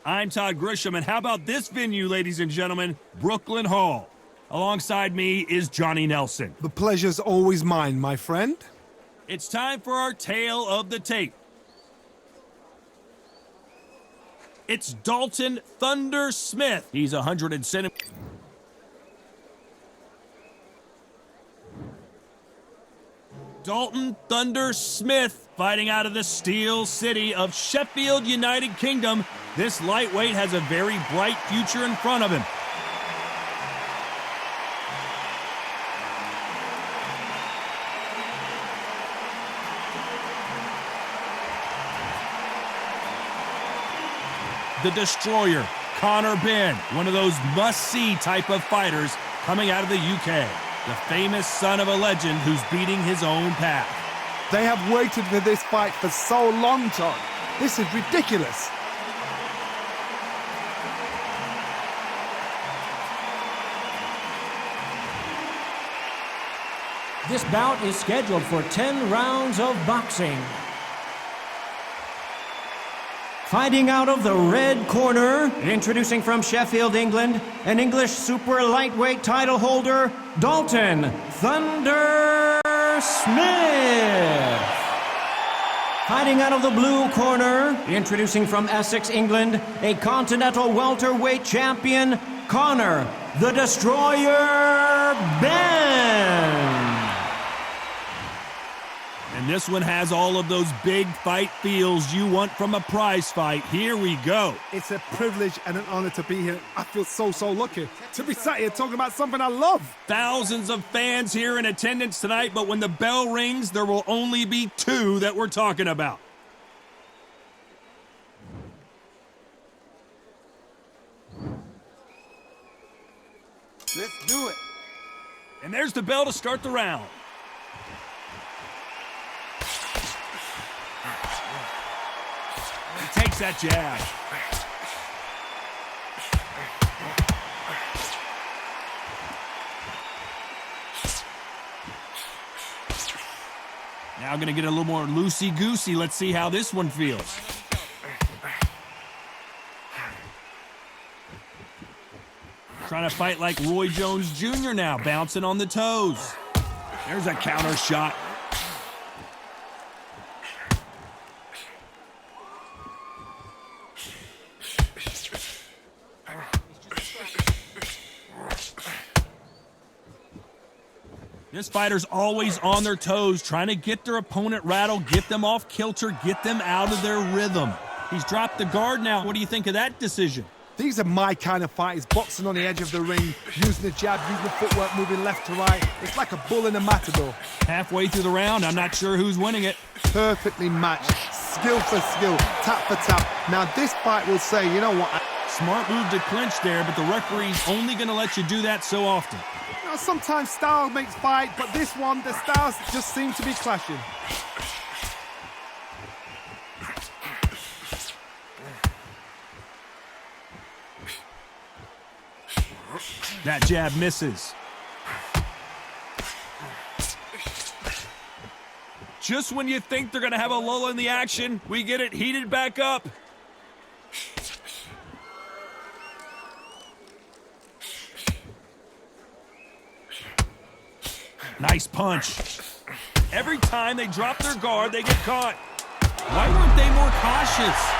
I'm Todd Grisham, and how about this venue, ladies and gentlemen? Brooklyn Hall. Alongside me is Johnny Nelson. The pleasure's always mine, my friend. It's time for our tale of the tape. It's Dalton Thunder Smith. He's 100 centimeters. Dalton Thunder Smith fighting out of the Steel City of Sheffield, United Kingdom. This lightweight has a very bright future in front of him. The Destroyer, Conor Benn, one of those must-see type of fighters coming out of the UK. The famous son of a legend who's beating his own path. They have waited for this fight for so long, Todd. This is ridiculous. This bout is scheduled for 10 rounds of boxing. Fighting out of the red corner, introducing from Sheffield, England, an English super lightweight title holder, Dalton Thunder Smith. Fighting out of the blue corner, introducing from Essex, England, a continental welterweight champion, Conor the Destroyer Benn. And this one has all of those big fight feels you want from a prize fight. Here we go. It's a privilege and an honor to be here. I feel so lucky to be sat here talking about something I love. Thousands of fans here in attendance tonight, but when the bell rings, there will only be two that we're talking about. Let's do it. And there's the bell to start the round. He takes that jab. Now going to get a little more loosey-goosey. Let's see how this one feels. Trying to fight like Roy Jones Jr. now, bouncing on the toes. There's a counter shot. This fighter's always on their toes, trying to get their opponent rattled, get them off kilter, get them out of their rhythm. He's dropped the guard now. What do you think of that decision? These are my kind of fighters, boxing on the edge of the ring, using the jab, using the footwork, moving left to right. It's like a bull in a matador. Halfway through the round, I'm not sure who's winning it. Perfectly matched, skill for skill, tap for tap. Now this fight will say, you know what? Smart move to clinch there, but the referee's only going to let you do that so often. You know, sometimes style makes fight, but this one, the styles just seem to be clashing. That jab misses. Just when you think they're going to have a lull in the action, we get it heated back up. Nice punch. Every time they drop their guard, they get caught. Why weren't they more cautious?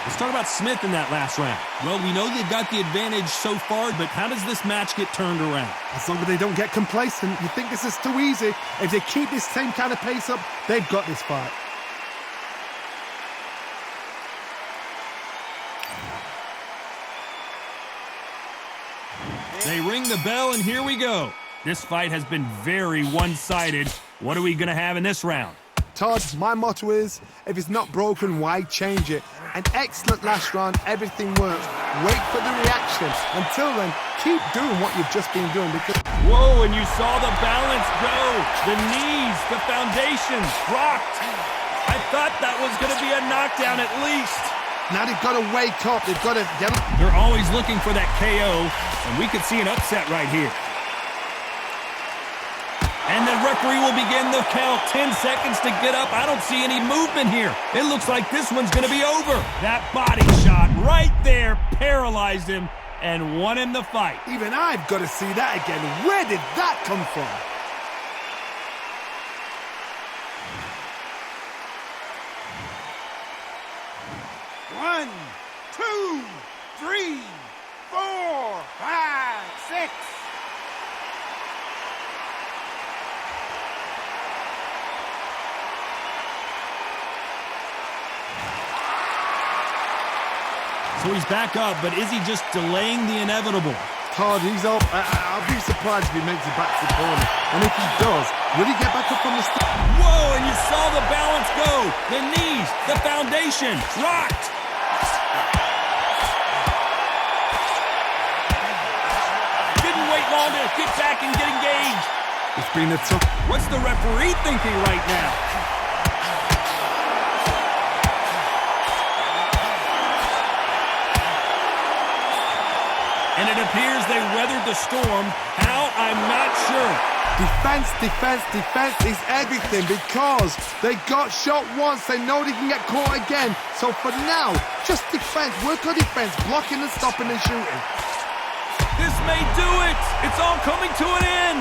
Let's talk about Smith in that last round. Well, we know they've got the advantage so far, but how does this match get turned around? As long as they don't get complacent, you think this is too easy. If they keep this same kind of pace up, they've got this fight. They ring the bell, and here we go. This fight has been very one-sided. What are we going to have in this round? Todd, my motto is, if it's not broken, why change it? An excellent last round, everything works. Wait for the reaction. Until then, keep doing what you've just been doing because... Whoa, and you saw the balance go. The knees, the foundation, rocked. I thought that was going to be a knockdown at least. Now they've got to wake up. They've got to get up. They're always looking for that KO, and we could see an upset right here. And the referee will begin the count. 10 seconds to get up. I don't see any movement here. It looks like this one's going to be over. That body shot right there paralyzed him and won him the fight. Even I've got to see that again. Where did that come from? One, two, three, 4, 5, 6. So he's back up, but is he just delaying the inevitable? Todd, he's up. I'll be surprised if he makes it back to the corner. And if he does, will he get back up on the stick? Whoa, and you saw the balance go. The knees, the foundation, rocked. Didn't wait long to get back and get engaged. It's been a tough... What's the referee thinking right now? And it appears they weathered the storm. How? I'm not sure. Defense, defense, defense is everything because they got shot once. They know they can get caught again. So for now, just defense. Work on defense, blocking and stopping and shooting. This may do it. It's all coming to an end.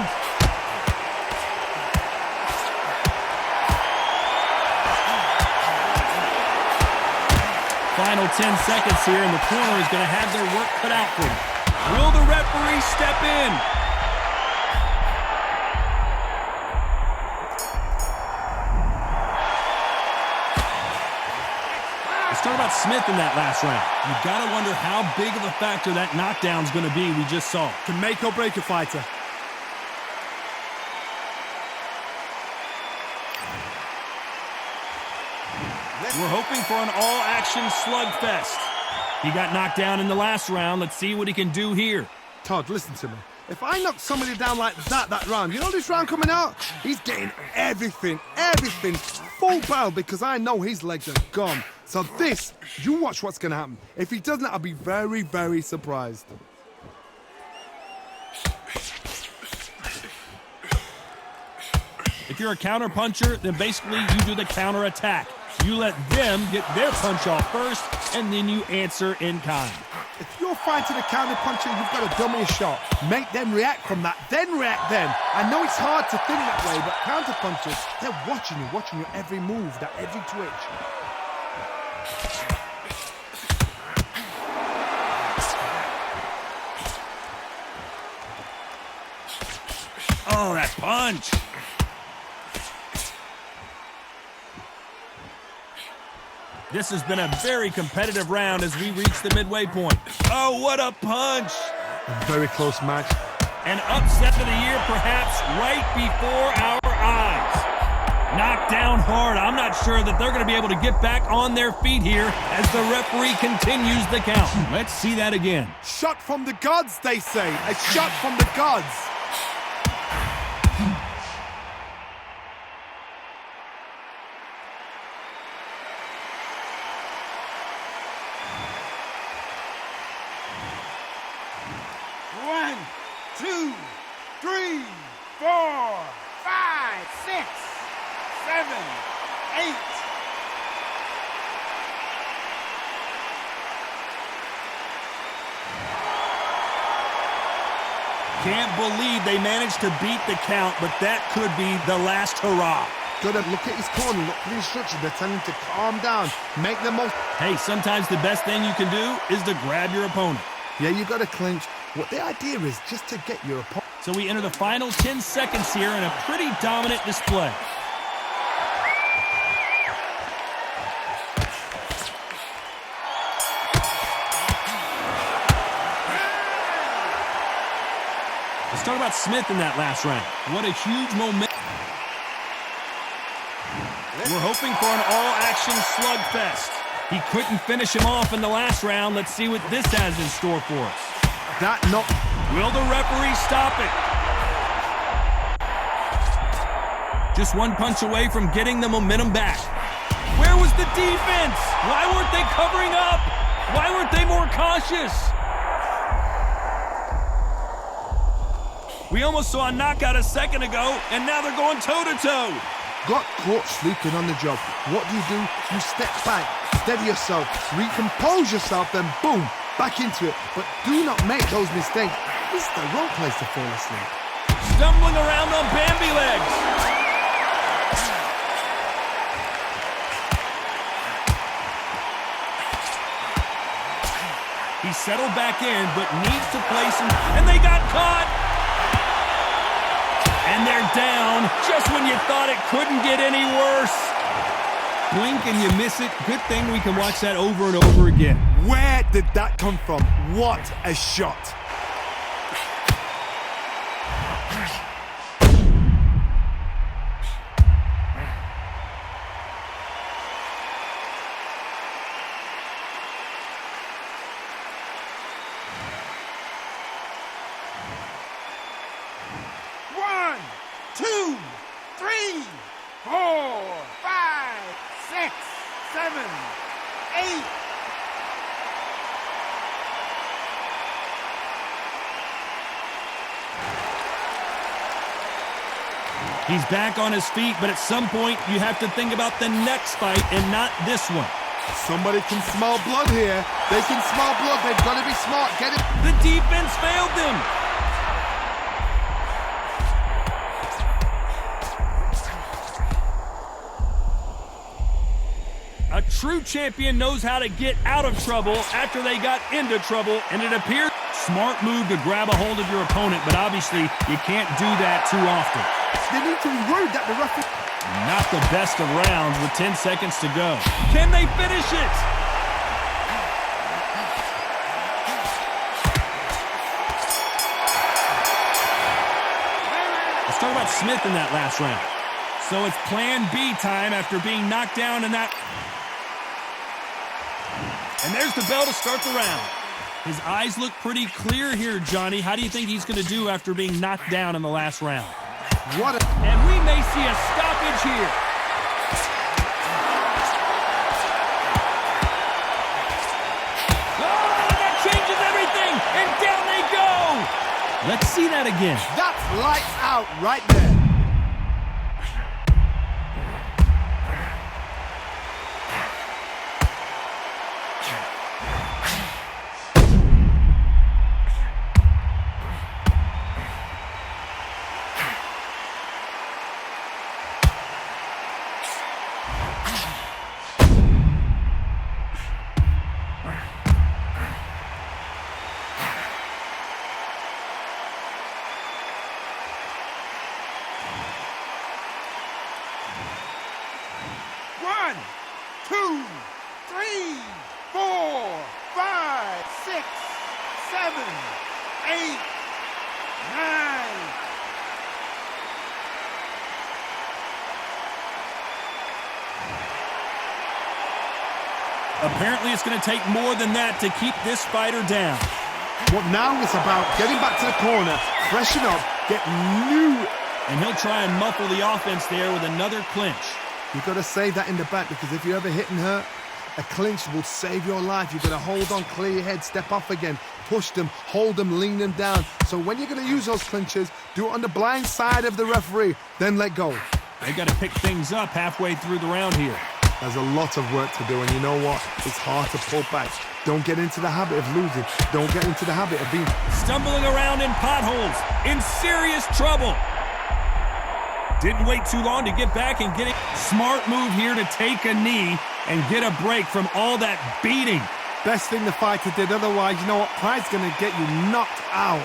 Final 10 seconds here, and the corner is going to have their work cut out for them. Will the referee step in? Let's talk about Smith in that last round. You've got to wonder how big of a factor that knockdown's going to be we just saw. Can make or break a fighter. We're hoping for an all-action slugfest. He got knocked down in the last round. Let's see what he can do here. Todd, listen to me. If I knock somebody down like that round, you know this round coming out? He's getting everything, full barrel because I know his legs are gone. So this, you watch what's going to happen. If he doesn't, I'll be very, very surprised. If you're a counter-puncher, then basically you do the counter-attack. You let them get their punch off first, and then you answer in kind. If you're fighting a counter-puncher, you've got to dummy a shot. Make them react from that, then react then. I know it's hard to think that way, but counter-punchers, they're watching your every move, that every twitch. Oh, that punch. This has been a very competitive round as we reach the midway point. Oh, what a punch. A very close match. An upset of the year, perhaps, right before our eyes. Knocked down hard. I'm not sure that they're going to be able to get back on their feet here as the referee continues the count. Let's see that again. Shot from the gods, they say. A shot from the gods. One, two, 3, 4, 5, 6, 7, 8. Can't believe they managed to beat the count, but that could be the last hurrah. Gotta look at his corner, look for the instructions. They're telling him to calm down, make the most. Hey, sometimes the best thing you can do is to grab your opponent. Yeah, you gotta clinch. What the idea is just to get your opponent. So we enter the final 10 seconds here in a pretty dominant display. Let's talk about Smith in that last round. What a huge moment. We're hoping for an all-action slugfest. He couldn't finish him off in the last round. Let's see what this has in store for us. Will the referee stop it? Just one punch away from getting the momentum back. Where Where was the defense? Why weren't they covering up? Why weren't they more cautious? We almost saw a knockout a second ago, and now they're going toe-to-toe. Got caught sleeping on the job. What do? You step back, steady yourself, recompose yourself, then boom, back into it. But do not make those mistakes. This is the wrong place to fall asleep. Stumbling around on Bambi legs. He settled back in, but needs to place him, and they got caught. And they're down just when you thought it couldn't get any worse. Blink and you miss it. Good thing we can watch that over and over again. Where did that come from? What a shot. One, two, three, 4, 5, 6, 7, 8. He's back on his feet, but at some point you have to think about the next fight and not this one. Somebody can smell blood here. They can smell blood. They've got to be smart. Get it. The defense failed them. A true champion knows how to get out of trouble after they got into trouble, and it appears smart move to grab a hold of your opponent, but obviously you can't do that too often. They need to be worried that the referee... Not the best of rounds with 10 seconds to go. Can they finish it? Let's talk about Smith in that last round. So it's plan B time after being knocked down in that... And there's the bell to start the round. His eyes look pretty clear here, Johnny. How do you think he's going to do after being knocked down in the last round? What a... And we may see a stoppage here. Oh, that changes everything, and down they go. Let's see that again. That's lights out right there. One, two, three, 4, 5, 6, 7, 8, 9. Apparently it's going to take more than that to keep this fighter down. What now is about getting back to the corner, freshen up, get new... And he'll try and muffle the offense there with another clinch. You've got to save that in the back, because if you ever hit and hurt, a clinch will save your life. You've got to hold on, clear your head, step off again, push them, hold them, lean them down. So when you're going to use those clinches, do it on the blind side of the referee, then let go. They've got to pick things up halfway through the round here. There's a lot of work to do, and you know what? It's hard to pull back. Don't get into the habit of losing. Don't get into the habit of being... Stumbling around in potholes, in serious trouble. Didn't wait too long to get back and get it. Smart move here to take a knee and get a break from all that beating. Best thing the fighter did, otherwise, you know what? Pride's going to get you knocked out.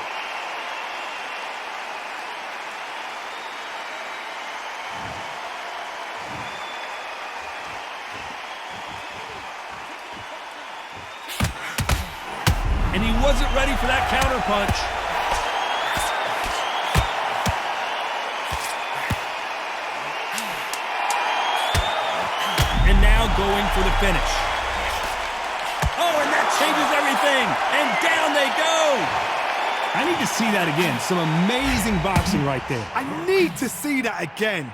And he wasn't ready for that counter punch. And now going for the finish. Oh, and that changes everything. And down they go. I need to see that again. Some amazing boxing right there. I need to see that again.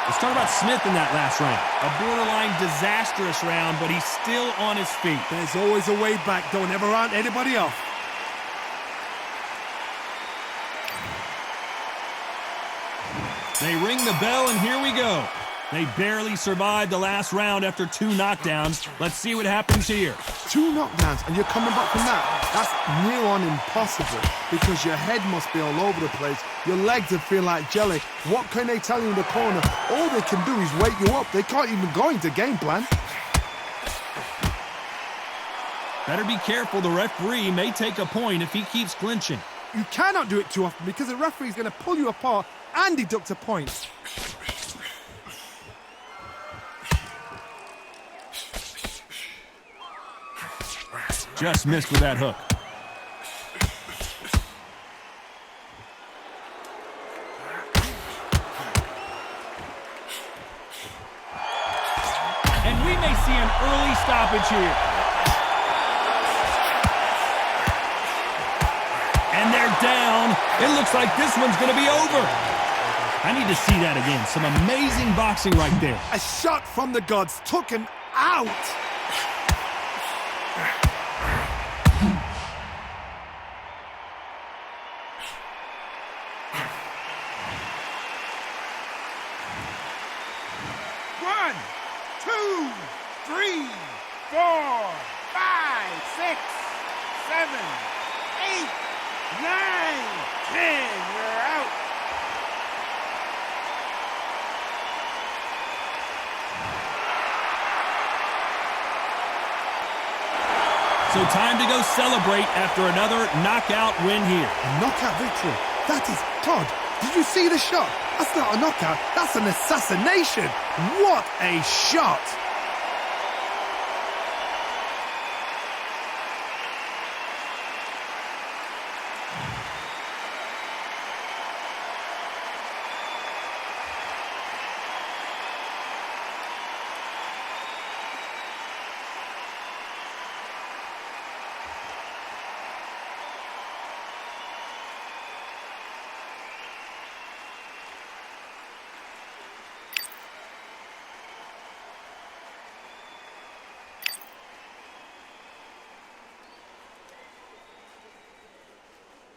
Let's talk about Smith in that last round. A borderline disastrous round, but he's still on his feet. There's always a way back. Don't ever round anybody off. They ring the bell, and here we go. They barely survived the last round after 2 knockdowns. Let's see what happens here. 2 knockdowns, and you're coming back from that. That's near on impossible, because your head must be all over the place. Your legs would feel like jelly. What can they tell you in the corner? All they can do is wake you up. They can't even go into game plan. Better be careful. The referee may take a point if he keeps clinching. You cannot do it too often, because the referee's going to pull you apart and deduct a point. Just missed with that hook. And we may see an early stoppage here. And they're down. It looks like this one's going to be over. I need to see that again. Some amazing boxing right there. A shot from the gods took him out. One, 2, 3, 4, 5, 6, 7, 8, 9, 10. You're out. So time to go celebrate after another knockout win here. A knockout victory. That is Todd. Did you see the shot? That's not a knockout. That's an assassination. What a shot.